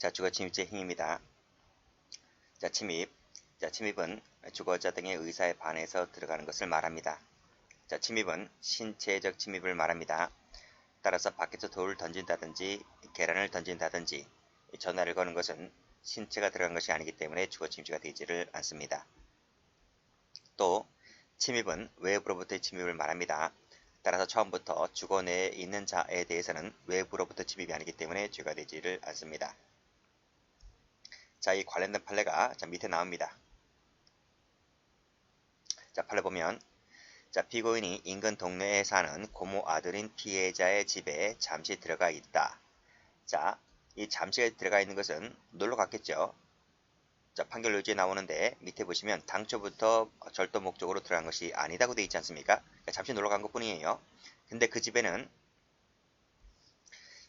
자, 주거 침입죄 행위입니다. 자, 침입. 자, 침입은 주거자 등의 의사에 반해서 들어가는 것을 말합니다. 자, 침입은 신체적 침입을 말합니다. 따라서 밖에서 돌을 던진다든지 계란을 던진다든지 전화를 거는 것은 신체가 들어간 것이 아니기 때문에 주거 침입죄가 되지를 않습니다. 또 침입은 외부로부터의 침입을 말합니다. 따라서 처음부터 주거 내에 있는 자에 대해서는 외부로부터 침입이 아니기 때문에 죄가 되지를 않습니다. 자, 이 관련된 판례가 밑에 나옵니다. 자, 판례 보면, 자, 피고인이 인근 동네에 사는 고모 아들인 피해자의 집에 잠시 들어가 있다. 자, 이 잠시에 들어가 있는 것은 놀러 갔겠죠. 자, 판결 요지에 나오는데 밑에 보시면 당초부터 절도 목적으로 들어간 것이 아니다고 되어 있지 않습니까? 그러니까 잠시 놀러 간 것 뿐이에요. 근데 그 집에는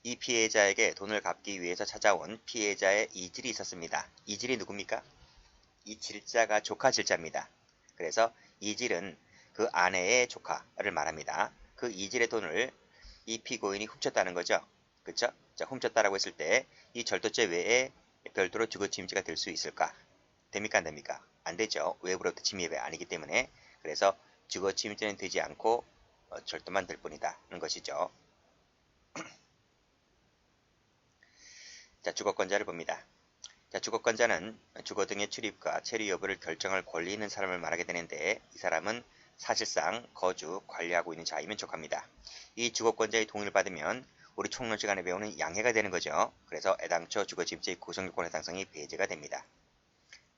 이 피해자에게 돈을 갚기 위해서 찾아온 피해자의 이질이 있었습니다. 이질이 누굽니까? 이 질자가 조카 질자입니다. 그래서 이질은 그 아내의 조카를 말합니다. 그 이질의 돈을 이 피고인이 훔쳤다는 거죠. 그렇죠? 자, 훔쳤다라고 했을 때 이 절도죄 외에 별도로 주거침입죄가 될 수 있을까? 됩니까? 안 됩니까? 안 되죠. 외부로부터 침입이 아니기 때문에. 그래서 주거침입죄는 되지 않고 절도만 될 뿐이다는 것이죠. 자, 주거권자를 봅니다. 자, 주거권자는 주거 등의 출입과 체류 여부를 결정할 권리 있는 사람을 말하게 되는데 이 사람은 사실상 거주, 관리하고 있는 자이면 족합니다. 이 주거권자의 동의를 받으면 우리 총론 시간에 배우는 양해가 되는 거죠. 그래서 애당초 주거침입죄의 구성요건 해당성이 배제가 됩니다.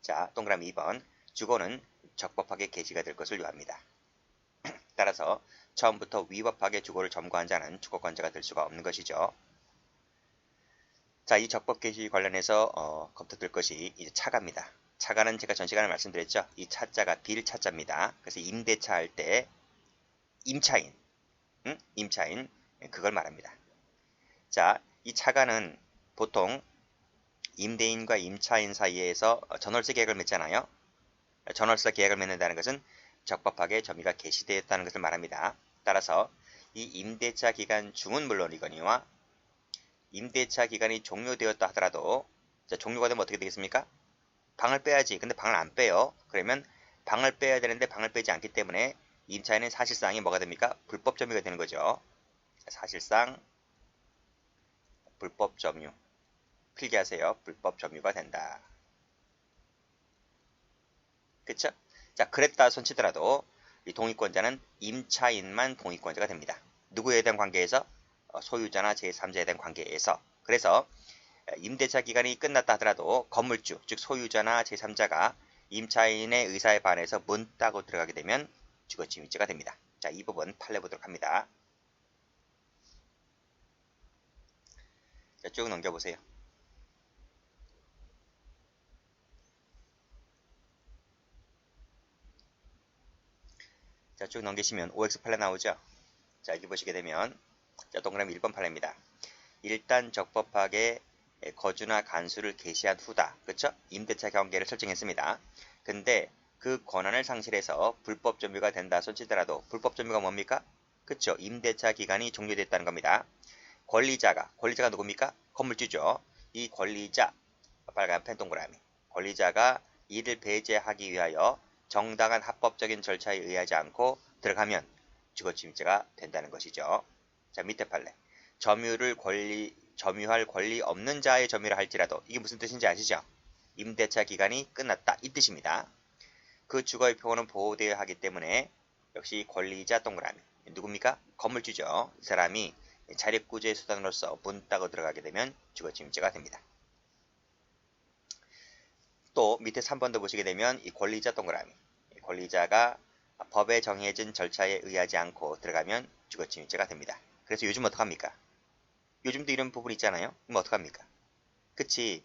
자, 동그라미 2번. 주거는 적법하게 개시가 될 것을 요합니다. 따라서 처음부터 위법하게 주거를 점거한 자는 주거권자가 될 수가 없는 것이죠. 자, 이 적법 개시 관련해서 검토될 것이 이제 차가입니다. 차가는 제가 전 시간에 말씀드렸죠. 이 차자가 빌차자입니다. 그래서 임대차 할 때 임차인, 임차인 그걸 말합니다. 자, 이 차가는 보통 임대인과 임차인 사이에서 전월세 계약을 맺잖아요. 전월세 계약을 맺는다는 것은 적법하게 점유가 개시되었다는 것을 말합니다. 따라서 이 임대차 기간 중은 물론이거니와 임대차 기간이 종료되었다 하더라도 자, 종료가 되면 어떻게 되겠습니까? 방을 빼야지. 근데 방을 안 빼요. 그러면 방을 빼야 되는데 방을 빼지 않기 때문에 임차인은 사실상이 뭐가 됩니까? 불법 점유가 되는 거죠. 사실상 불법 점유. 필기하세요. 불법 점유가 된다. 그쵸? 자, 그랬다 손치더라도 이 동의권자는 임차인만 동의권자가 됩니다. 누구에 대한 관계에서? 소유자나 제3자에 대한 관계에서. 그래서 임대차 기간이 끝났다 하더라도 건물주, 즉 소유자나 제3자가 임차인의 의사에 반해서 문 따고 들어가게 되면 주거침입죄가 됩니다. 자, 이 부분 판례 보도록 합니다. 자, 쭉 넘겨보세요. 자, 쭉 넘기시면 OX 판례 나오죠? 자, 여기 보시게 되면 자, 동그라미 1번 판례입니다. 일단 적법하게 거주나 간수를 개시한 후다. 그쵸? 임대차 경계를 설정했습니다. 근데 그 권한을 상실해서 불법 점유가 된다 손치더라도 불법 점유가 뭡니까? 그쵸? 임대차 기간이 종료됐다는 겁니다. 권리자가 누굽니까? 건물주죠. 이 권리자, 빨간 펜 동그라미. 권리자가 이를 배제하기 위하여 정당한 합법적인 절차에 의하지 않고 들어가면 주거침입죄가 된다는 것이죠. 자, 밑에 판례. 점유할 권리 없는 자의 점유를 할지라도 이게 무슨 뜻인지 아시죠? 임대차 기간이 끝났다 이 뜻입니다. 그 주거의 표본은 보호되어야 하기 때문에 역시 권리자 동그라미 누굽니까? 건물주죠. 이 사람이 자력구제의 수단으로서 문 따고 들어가게 되면 주거침입죄가 됩니다. 또 밑에 3번도 보시게 되면 이 권리자 동그라미 권리자가 법에 정해진 절차에 의하지 않고 들어가면 주거침입죄가 됩니다. 그래서 요즘 어떡합니까? 요즘도 이런 부분 있잖아요. 그럼 어떡합니까? 그치.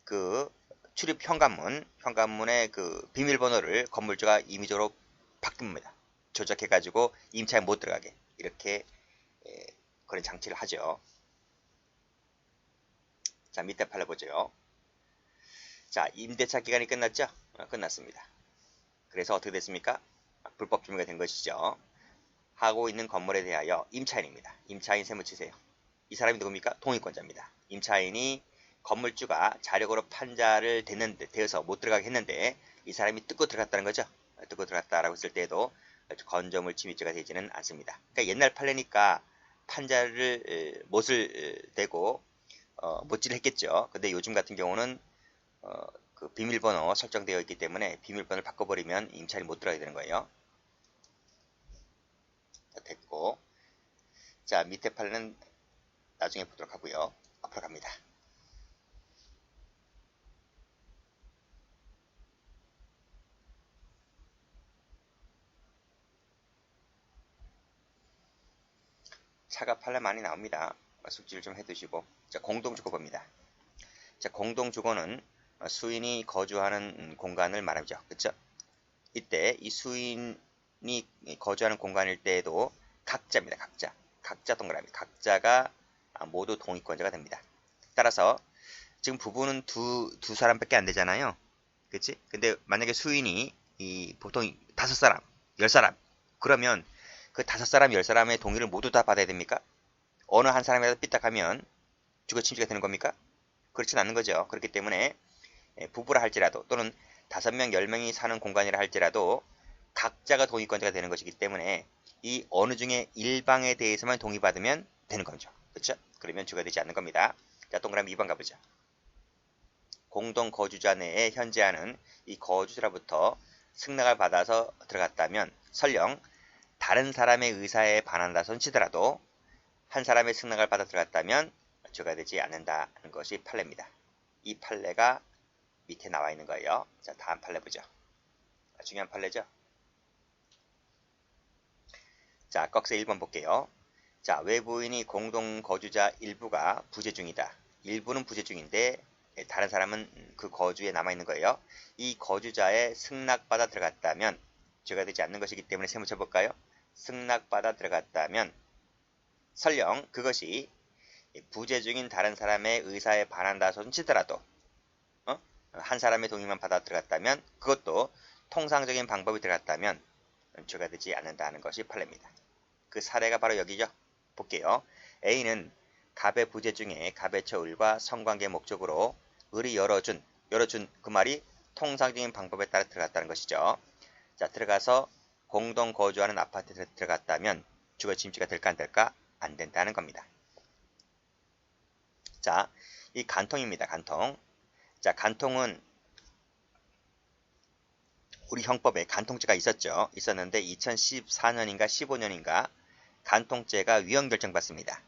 그 출입 현관문의 그 비밀번호를 건물주가 임의적으로 바꿉니다. 조작해가지고 임차인 못 들어가게. 이렇게 그런 장치를 하죠. 자, 밑에 판례 보죠. 자, 임대차 기간이 끝났죠? 끝났습니다. 그래서 어떻게 됐습니까? 불법 점유가 된 것이죠. 하고 있는 건물에 대하여 임차인입니다. 임차인 세무 치세요. 이 사람이 누굽니까? 동의권자입니다. 임차인이 건물주가 자력으로 판자를 대어서 못 들어가게 했는데 이 사람이 뜯고 들어갔다는 거죠. 뜯고 들어갔다라고 했을 때에도 건조물 침입죄가 되지는 않습니다. 그러니까 옛날 판례니까 판자를 못을 대고 못질을 했겠죠. 근데 요즘 같은 경우는 그 비밀번호 설정되어 있기 때문에 비밀번호를 바꿔버리면 임차인이 못 들어가게 되는 거예요. 됐고, 자 밑에 판례는 나중에 보도록 하고요. 앞으로 갑니다. 차가 판례 많이 나옵니다. 숙지를 좀 해두시고. 자, 공동주거 봅니다. 자, 공동주거는 수인이 거주하는 공간을 말하죠. 그쵸? 이때 이 수인이 거주하는 공간일 때에도 각자입니다. 각자 동그라미. 각자가 모두 동의권자가 됩니다. 따라서 지금 부부는 두 사람밖에 안 되잖아요. 그치? 근데 만약에 수인이 보통 5사람, 10사람 그러면 그 5사람, 10사람의 동의를 모두 다 받아야 됩니까? 어느 한 사람이라도 삐딱하면 주거 침입죄가 되는 겁니까? 그렇진 않는 거죠. 그렇기 때문에 부부라 할지라도 또는 5명, 10명이 사는 공간이라 할지라도 각자가 동의권자가 되는 것이기 때문에 이 어느 중에 일방에 대해서만 동의받으면 되는 거죠. 그렇죠? 그러면 주가 되지 않는 겁니다. 자, 동그라미 2번 가보죠. 공동 거주자 내에 현재하는 이 거주자로부터 승낙을 받아서 들어갔다면 설령 다른 사람의 의사에 반한다 손치더라도 한 사람의 승낙을 받아 들어갔다면 주가 되지 않는다는 것이 판례입니다. 이 판례가 밑에 나와 있는 거예요. 자, 다음 판례 보죠. 중요한 판례죠. 자, 꺽쇠 1번 볼게요. 자, 외부인이 공동 거주자 일부가 부재 중이다. 일부는 부재 중인데 다른 사람은 그 거주에 남아있는 거예요. 이 거주자의 승낙받아 들어갔다면 죄가 되지 않는 것이기 때문에 세무 쳐볼까요? 승낙받아 들어갔다면 설령 그것이 부재 중인 다른 사람의 의사에 반한다 손치더라도 한 사람의 동의만 받아 들어갔다면 그것도 통상적인 방법이 들어갔다면 죄가 되지 않는다는 것이 판례입니다. 그 사례가 바로 여기죠. 볼게요. A는 갑의 부재 중에 갑의 처을과 성관계 목적으로 을이 열어준 그 말이 통상적인 방법에 따라 들어갔다는 것이죠. 자, 들어가서 공동 거주하는 아파트에 들어갔다면 주거 침입죄가 될까 안 될까? 안 된다는 겁니다. 자, 이 간통입니다. 간통. 자, 간통은 우리 형법에 간통죄가 있었는데 2014년인가 15년인가 간통죄가 위헌결정 받습니다.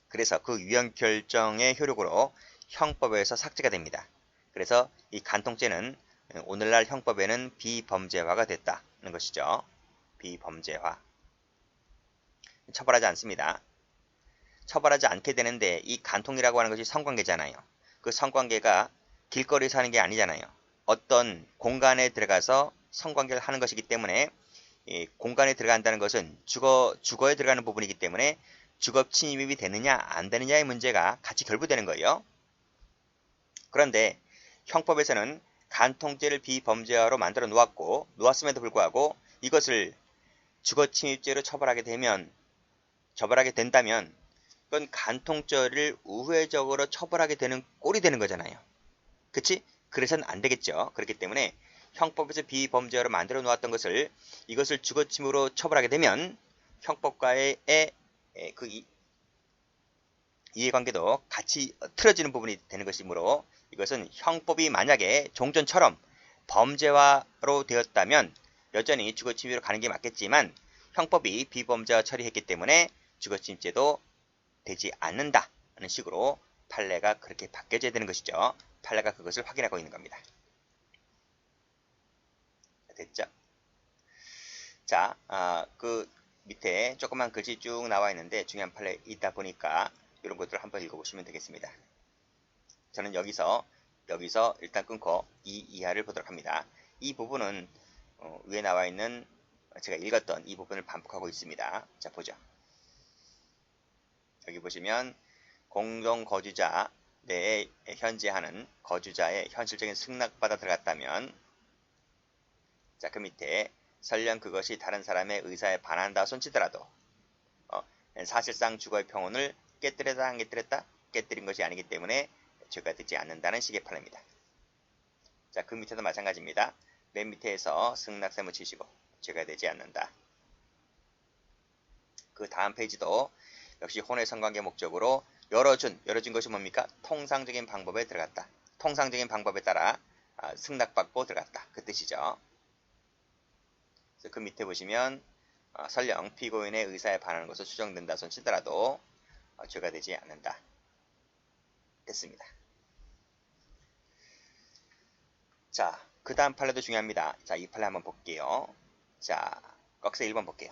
그래서 그 위헌결정의 효력으로 형법에서 삭제가 됩니다. 그래서 이 간통죄는 오늘날 형법에는 비범죄화가 됐다는 것이죠. 비범죄화. 처벌하지 않습니다. 처벌하지 않게 되는데 이 간통이라고 하는 것이 성관계잖아요. 그 성관계가 길거리에서 하는 게 아니잖아요. 어떤 공간에 들어가서 성관계를 하는 것이기 때문에 공간에 들어간다는 것은 주거에 들어가는 부분이기 때문에 주거 침입이 되느냐 안 되느냐의 문제가 같이 결부되는 거예요. 그런데 형법에서는 간통죄를 비범죄화로 만들어 놓았음에도 불구하고 이것을 주거 침입죄로 처벌하게 된다면 그건 간통죄를 우회적으로 처벌하게 되는 꼴이 되는 거잖아요. 그치? 그래서는 안 되겠죠. 그렇기 때문에 형법에서 비범죄화로 만들어 놓았던 것을 이것을 주거침입으로 처벌하게 되면 형법과의 그 이해관계도 같이 틀어지는 부분이 되는 것이므로 이것은 형법이 만약에 종전처럼 범죄화로 되었다면 여전히 주거침입으로 가는 게 맞겠지만 형법이 비범죄화 처리했기 때문에 주거침입죄도 되지 않는다는 식으로 판례가 그렇게 바뀌어져야 되는 것이죠. 판례가 그것을 확인하고 있는 겁니다. 됐죠? 자, 그 밑에 조그만 글씨 쭉 나와 있는데 중요한 판례 있다 보니까 이런 것들을 한번 읽어보시면 되겠습니다. 저는 여기서 일단 끊고 이 이하를 보도록 합니다. 이 부분은 위에 나와 있는 제가 읽었던 이 부분을 반복하고 있습니다. 자, 보죠. 여기 보시면 공동 거주자 내에 현재하는 거주자의 현실적인 승낙받아 들어갔다면 자, 그 밑에 설령 그것이 다른 사람의 의사에 반한다 손치더라도 사실상 주거의 평온을 깨뜨렸다 안 깨뜨렸다? 깨뜨린 것이 아니기 때문에 죄가 되지 않는다는 식의 판례입니다. 자, 그 밑에도 마찬가지입니다. 맨 밑에서 승낙세무 치시고 죄가 되지 않는다. 그 다음 페이지도 역시 혼의 성관계 목적으로 열어준 것이 뭡니까? 통상적인 방법에 들어갔다. 통상적인 방법에 따라 승낙받고 들어갔다. 그 뜻이죠. 그래서 그 밑에 보시면 설령 피고인의 의사에 반하는 것으로 추정된다 손 치더라도 죄가 되지 않는다. 됐습니다. 자, 그 다음 판례도 중요합니다. 자, 이 판례 한번 볼게요. 자, 꺽쇠 1번 볼게요.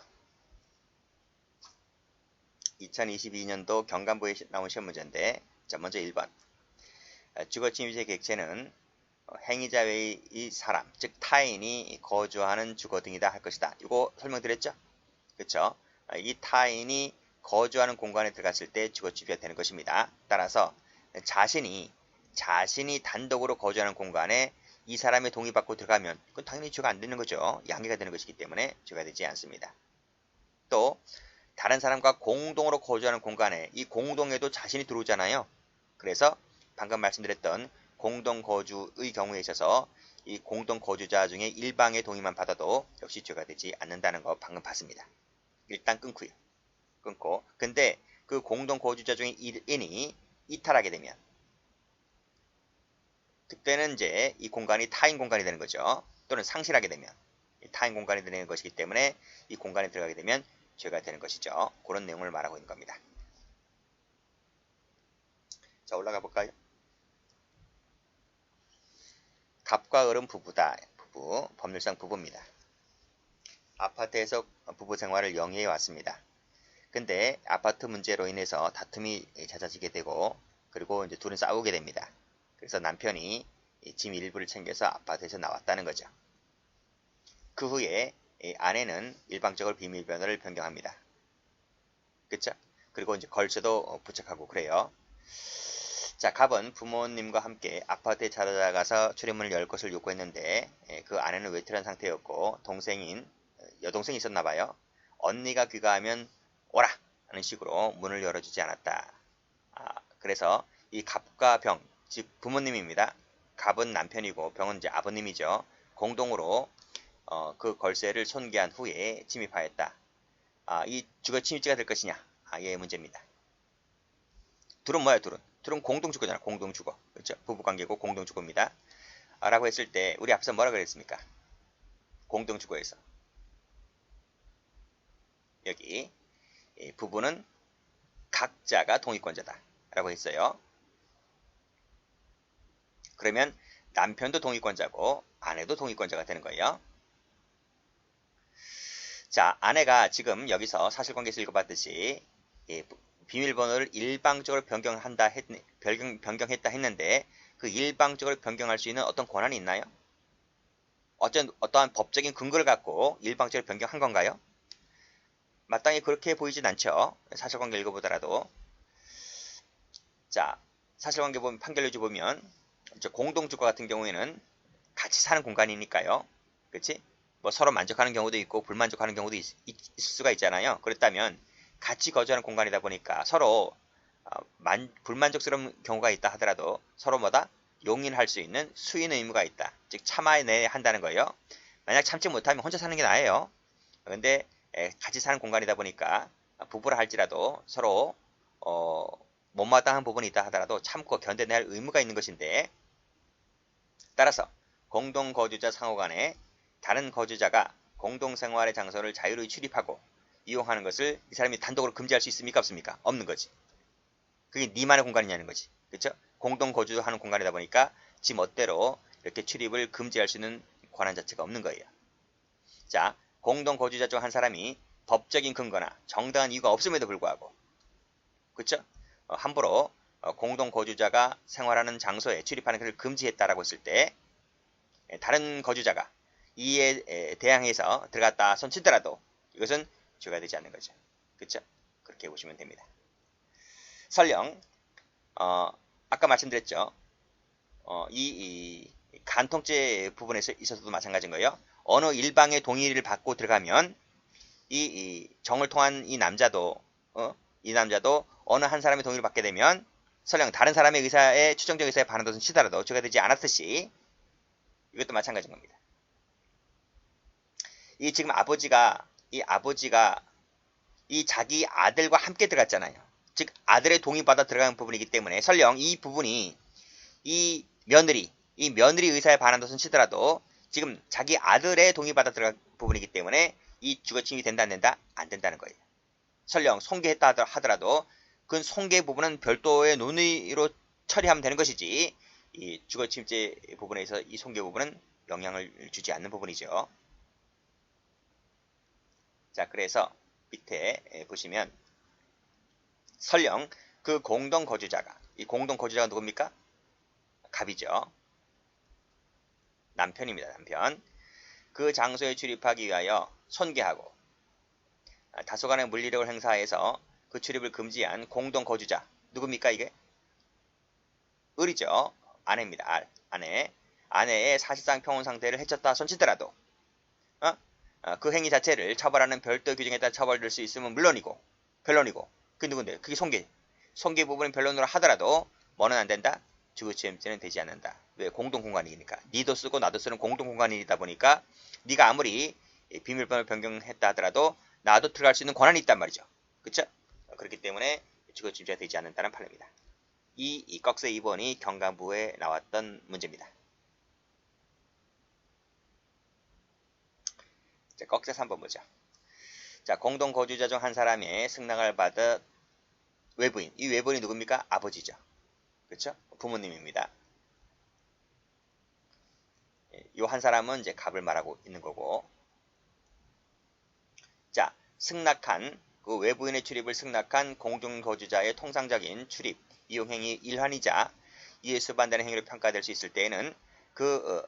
2022년도 경감부에 나온 시험 문제인데, 자, 먼저 1번. 주거침입의 객체는 행위자 외의 이 사람, 즉 타인이 거주하는 주거 등이다 할 것이다. 이거 설명드렸죠? 그렇죠? 이 타인이 거주하는 공간에 들어갔을 때 주거침입이 되는 것입니다. 따라서 자신이 단독으로 거주하는 공간에 이 사람의 동의받고 들어가면 그건 당연히 죄가 안 되는 거죠. 양해가 되는 것이기 때문에 죄가 되지 않습니다. 또 다른 사람과 공동으로 거주하는 공간에 이 공동에도 자신이 들어오잖아요. 그래서 방금 말씀드렸던 공동거주의 경우에 있어서 이 공동거주자 중에 일방의 동의만 받아도 역시 죄가 되지 않는다는 거 방금 봤습니다. 일단 끊고요. 끊고 근데 그 공동거주자 중에 1인이 이탈하게 되면 그때는 이제 이 공간이 타인 공간이 되는 거죠. 또는 상실하게 되면 타인 공간이 되는 것이기 때문에 이 공간에 들어가게 되면 죄가 되는 것이죠. 그런 내용을 말하고 있는 겁니다. 자, 올라가 볼까요? 갑과 을은 부부다. 부부, 법률상 부부입니다. 아파트에서 부부 생활을 영위해 왔습니다. 근데 아파트 문제로 인해서 다툼이 잦아지게 되고 그리고 이제 둘은 싸우게 됩니다. 그래서 남편이 짐 일부를 챙겨서 아파트에서 나왔다는 거죠. 그 후에 아내는 일방적으로 비밀번호를 변경합니다. 그쵸? 그리고 이제 걸쇠도 부착하고 그래요. 자, 갑은 부모님과 함께 아파트에 찾아가서 출입문을 열 것을 요구했는데 그 아내는 외출한 상태였고 여동생이 있었나봐요. 언니가 귀가하면 오라! 하는 식으로 문을 열어주지 않았다. 그래서 이 갑과 병, 즉 부모님입니다. 갑은 남편이고 병은 이제 아버님이죠. 공동으로 그 걸쇠를 손괴한 후에 침입하였다. 이 주거 침입죄가 될 것이냐? 예, 문제입니다. 둘은 뭐야, 둘은? 둘은 공동주거잖아, 공동주거. 그렇죠? 부부관계고 공동주거입니다. 라고 했을 때, 우리 앞서 뭐라 그랬습니까? 공동주거에서. 여기, 부부는 각자가 동의권자다. 라고 했어요. 그러면 남편도 동의권자고, 아내도 동의권자가 되는 거예요. 자, 아내가 지금 여기서 사실관계에서 읽어봤듯이 비밀번호를 일방적으로 변경했다 했는데 그 일방적으로 변경할 수 있는 어떤 권한이 있나요? 어떠한 법적인 근거를 갖고 일방적으로 변경한 건가요? 마땅히 그렇게 보이진 않죠. 사실관계 읽어보더라도. 자, 사실관계 보면 판결유지 보면 공동주거 같은 경우에는 같이 사는 공간이니까요. 그렇지? 뭐 서로 만족하는 경우도 있고 불만족하는 경우도 있을 수가 있잖아요. 그렇다면 같이 거주하는 공간이다 보니까 서로 불만족스러운 경우가 있다 하더라도 서로 뭐다? 용인할 수 있는 수인 의무가 있다. 즉 참아내야 한다는 거예요. 만약 참지 못하면 혼자 사는 게 나아요. 그런데 같이 사는 공간이다 보니까 부부라 할지라도 서로 못마땅한 부분이 있다 하더라도 참고 견뎌내야 할 의무가 있는 것인데 따라서 공동거주자 상호 간에 다른 거주자가 공동생활의 장소를 자유로이 출입하고 이용하는 것을 이 사람이 단독으로 금지할 수 있습니까? 없습니까? 없는 거지. 그게 니만의 공간이냐는 거지. 그렇죠? 공동 거주하는 공간이다 보니까 지 멋대로 이렇게 출입을 금지할 수 있는 권한 자체가 없는 거예요. 자, 공동 거주자 중 한 사람이 법적인 근거나 정당한 이유가 없음에도 불구하고 그렇죠? 함부로 공동 거주자가 생활하는 장소에 출입하는 것을 금지했다라고 했을 때 다른 거주자가 이에 대항해서 들어갔다 손치더라도 이것은 죄가 되지 않는 거죠. 그렇죠? 그렇게 보시면 됩니다. 설령 아까 말씀드렸죠. 이 간통죄 부분에 있어서도 마찬가지인 거예요. 어느 일방의 동의를 받고 들어가면 이 정을 통한 이 남자도 어느 한 사람의 동의를 받게 되면 설령 다른 사람의 의사에 추정적 의사에 반한 것은 치더라도 죄가 되지 않았듯이 이것도 마찬가지인 겁니다. 이 지금 아버지가 이 자기 아들과 함께 들어갔잖아요. 즉 아들의 동의받아 들어간 부분이기 때문에 설령 이 부분이 이 며느리 의사에 반한 것은 치더라도 지금 자기 아들의 동의받아 들어간 부분이기 때문에 이 주거침입이 된다 안 된다? 안 된다는 거예요. 설령 손괴했다 하더라도 그 손괴 부분은 별도의 논의로 처리하면 되는 것이지 이 주거침입죄 부분에서 이 손괴 부분은 영향을 주지 않는 부분이죠. 자, 그래서 밑에 보시면 설령 그 공동거주자가 이 공동거주자가 누굽니까? 갑이죠. 남편입니다. 남편. 그 장소에 출입하기 위하여 손괴하고 다소간의 물리력을 행사해서 그 출입을 금지한 공동거주자 누굽니까 이게? 을이죠. 아내입니다. 아내의 사실상 평온 상태를 해쳤다 손치더라도 그 행위 자체를 처벌하는 별도 규정에 따라 처벌될 수 있으면 물론이고 변론이고 그게 누군데? 그게 손괴 부분은 변론으로 하더라도 뭐는 안 된다? 주거침입죄는 되지 않는다. 왜? 공동공간이니까. 니도 쓰고 나도 쓰는 공동공간이다 보니까 네가 아무리 비밀번호를 변경했다 하더라도 나도 들어갈 수 있는 권한이 있단 말이죠. 그쵸? 그렇기 때문에 주거침입죄가 되지 않는다는 판례입니다. 이 꺽쇠 2번이 경감부에 나왔던 문제입니다. 자, 꺽쇠 3번 보죠. 자, 공동거주자 중 한 사람의 승낙을 받은 외부인. 이 외부인이 누굽니까? 아버지죠. 그렇죠? 부모님입니다. 이 한 사람은 이제 갑을 말하고 있는 거고. 자, 승낙한 그 외부인의 출입을 승낙한 공동거주자의 통상적인 출입 이용행위 일환이자 이에 수반되는 행위로 평가될 수 있을 때에는 그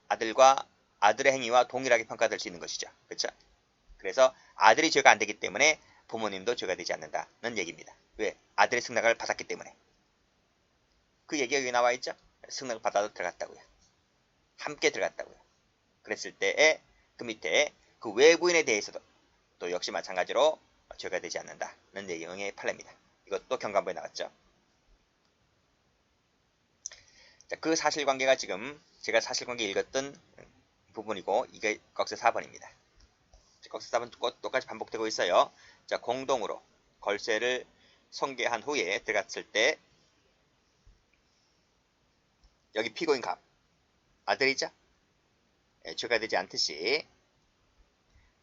아들과 아들의 행위와 동일하게 평가될 수 있는 것이죠. 그렇죠? 그래서 아들이 죄가 안 되기 때문에 부모님도 죄가 되지 않는다는 얘기입니다. 왜? 아들의 승낙을 받았기 때문에. 그 얘기가 여기 나와 있죠? 승낙을 받아도 들어갔다고요. 함께 들어갔다고요. 그랬을 때에 그 밑에 그 외부인에 대해서도 또 역시 마찬가지로 죄가 되지 않는다는 내용의 판례입니다. 이것도 경감부에 나왔죠. 자, 그 사실관계가 지금 제가 사실관계 읽었던 부분이고 이게 꺽쇠 4번입니다. 꺽쇠 4번 똑같이 반복되고 있어요. 자, 공동으로 걸쇠를 손괴한 후에 들어갔을 때 여기 피고인 갑 아들이죠? 죄가 되지 않듯이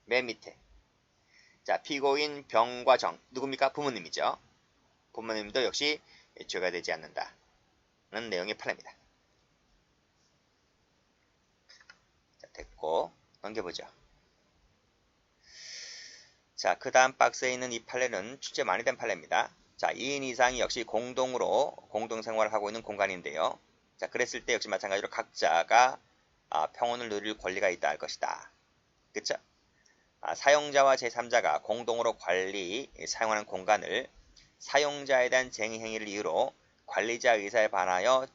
맨 밑에 자, 피고인 병과 정 누굽니까? 부모님이죠. 부모님도 역시 죄가 되지 않는다는 내용의 판례입니다. 자, 됐고 넘겨보죠. 자, 그 다음 박스에 있는 이 판례는 출제 많이 된 판례입니다. 자, 2인 이상이 역시 공동으로 공동생활을 하고 있는 공간인데요. 자, 그랬을 때 역시 마찬가지로 각자가 평온을 누릴 권리가 있다 할 것이다. 그쵸? 사용자와 제3자가 공동으로 사용하는 공간을 사용자에 대한 쟁의 행위를 이유로 관리자 의사에 반하여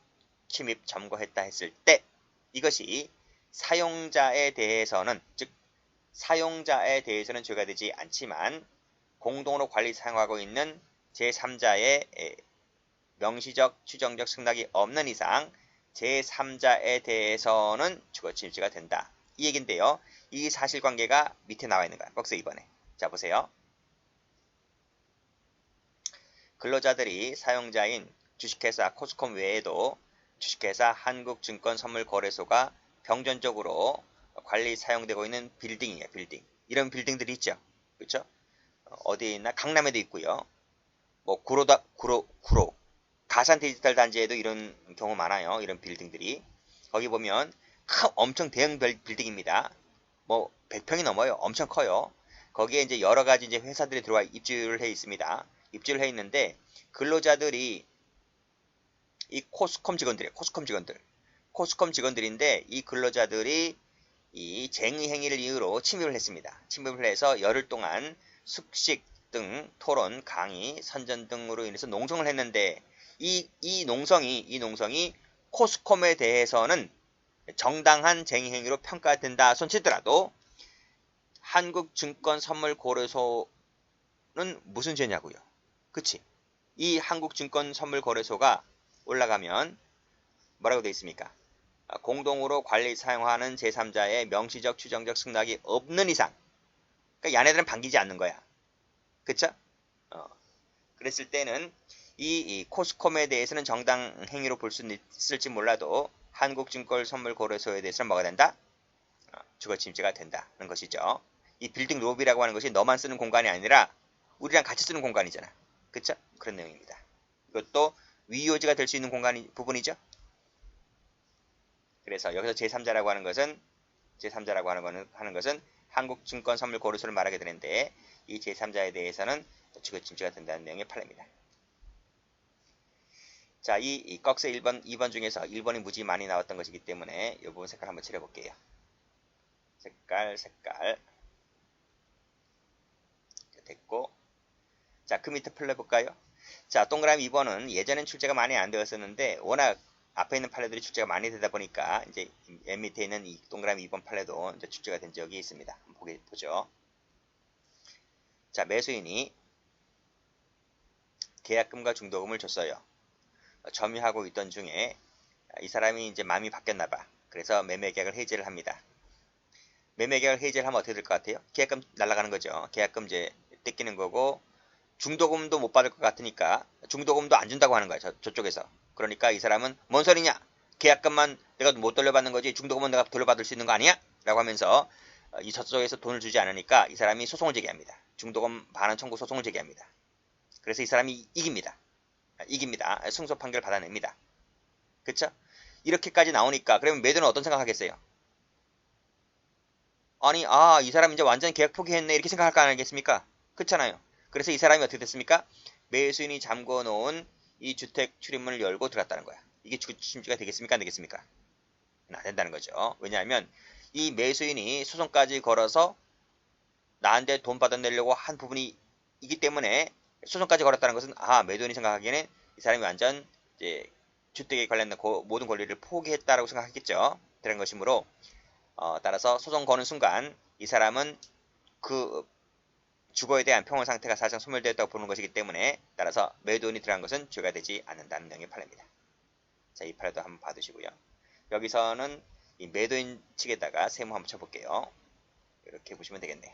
침입, 점거했다 했을 때 이것이 사용자에 대해서는 즉 사용자에 대해서는 죄가 되지 않지만 공동으로 사용하고 있는 제3자의 명시적, 추정적 승낙이 없는 이상 제3자에 대해서는 주거침입죄가 된다. 이 얘기인데요. 이 사실관계가 밑에 나와 있는 거야. 꺽쇠 2번에. 자, 보세요. 근로자들이 사용자인 주식회사 코스콤 외에도 주식회사 한국증권선물거래소가 병전적으로 관리 사용되고 있는 빌딩이에요. 빌딩. 이런 빌딩들이 있죠. 그렇죠? 어디에 있나? 강남에도 있고요. 뭐 구로 가산 디지털 단지에도 이런 경우 많아요. 이런 빌딩들이. 거기 보면 엄청 대형 빌딩입니다. 뭐 100평이 넘어요. 엄청 커요. 거기에 이제 여러 가지 이제 회사들이 들어와 입주를 해 있습니다. 입주를 해 있는데 근로자들이 이 코스콤 직원들인데 이 근로자들이 이 쟁의 행위를 이유로 침입을 했습니다. 침입을 해서 열흘 동안 숙식 등 토론, 강의, 선전 등으로 인해서 농성을 했는데 이 농성이 코스콤에 대해서는 정당한 쟁의 행위로 평가된다 손치더라도 한국증권선물거래소는 무슨 죄냐고요. 그치? 이 한국증권선물거래소가 올라가면 뭐라고 되어 있습니까? 공동으로 관리 사용하는 제3자의 명시적 추정적 승낙이 없는 이상, 그러니까 얘네들은 반기지 않는 거야. 그쵸? 그랬을 때는 이 코스콤에 대해서는 정당 행위로 볼 수 있을지 몰라도 한국증권선물거래소에 대해서는 뭐가 된다? 주거침지가 된다는 것이죠. 이 빌딩 로비라고 하는 것이 너만 쓰는 공간이 아니라 우리랑 같이 쓰는 공간이잖아. 그쵸? 그런 내용입니다. 이것도 위요지가 될 수 있는 부분이죠. 그래서 여기서 제3자라고 하는 것은 한국증권선물거래소를 말하게 되는데 이 제3자에 대해서는 주거침지가 된다는 내용의 판례입니다. 자, 이 꺽쇠 1번, 2번 중에서 1번이 무지 많이 나왔던 것이기 때문에 이 부분 색깔 한번 칠해볼게요. 색깔 됐고, 자, 그 밑에 판례 볼까요? 자, 동그라미 2번은 예전엔 출제가 많이 안 되었었는데 워낙 앞에 있는 판례들이 출제가 많이 되다 보니까 이제 맨 밑에 있는 이 동그라미 2번 판례도 이제 출제가 된 적이 있습니다. 한번 보죠. 자, 매수인이 계약금과 중도금을 줬어요. 점유하고 있던 중에 이 사람이 이제 마음이 바뀌었나봐. 그래서 매매계약을 해지를 합니다. 매매계약을 해지를 하면 어떻게 될 것 같아요? 계약금 날아가는 거죠. 계약금 이제 뜯기는 거고 중도금도 못 받을 것 같으니까 중도금도 안 준다고 하는 거야. 저쪽에서. 그러니까 이 사람은 뭔 소리냐? 계약금만 내가 못 돌려받는 거지 중도금은 내가 돌려받을 수 있는 거 아니야? 라고 하면서 이 저쪽에서 돈을 주지 않으니까 이 사람이 소송을 제기합니다. 중도금 반환 청구 소송을 제기합니다. 그래서 이 사람이 이깁니다. 승소 판결 받아냅니다. 그쵸? 이렇게까지 나오니까 그러면 매도는 어떤 생각하겠어요? 아니 이 사람 이제 완전 계약 포기했네 이렇게 생각할 거 아니겠습니까? 그렇잖아요. 그래서 이 사람이 어떻게 됐습니까? 매수인이 잠궈 놓은 이 주택 출입문을 열고 들어갔다는 거야. 이게 주거침지가 되겠습니까? 안 되겠습니까? 안 된다는 거죠. 왜냐하면 이 매수인이 소송까지 걸어서 나한테 돈 받아내려고 한 부분이 있기 때문에 소송까지 걸었다는 것은 매도인이 생각하기에는 이 사람이 완전 이제 주택에 관련된 모든 권리를 포기했다라고 생각했겠죠. 그런 것이므로 따라서 소송 거는 순간 이 사람은 그 주거에 대한 평온 상태가 사실상 소멸되었다고 보는 것이기 때문에 따라서 매도인이 들어간 것은 죄가 되지 않는다는 내용의 판례입니다. 자, 이 판례도 한번 봐두시고요. 여기서는 이 매도인 측에다가 세모 한번 쳐볼게요. 이렇게 보시면 되겠네요.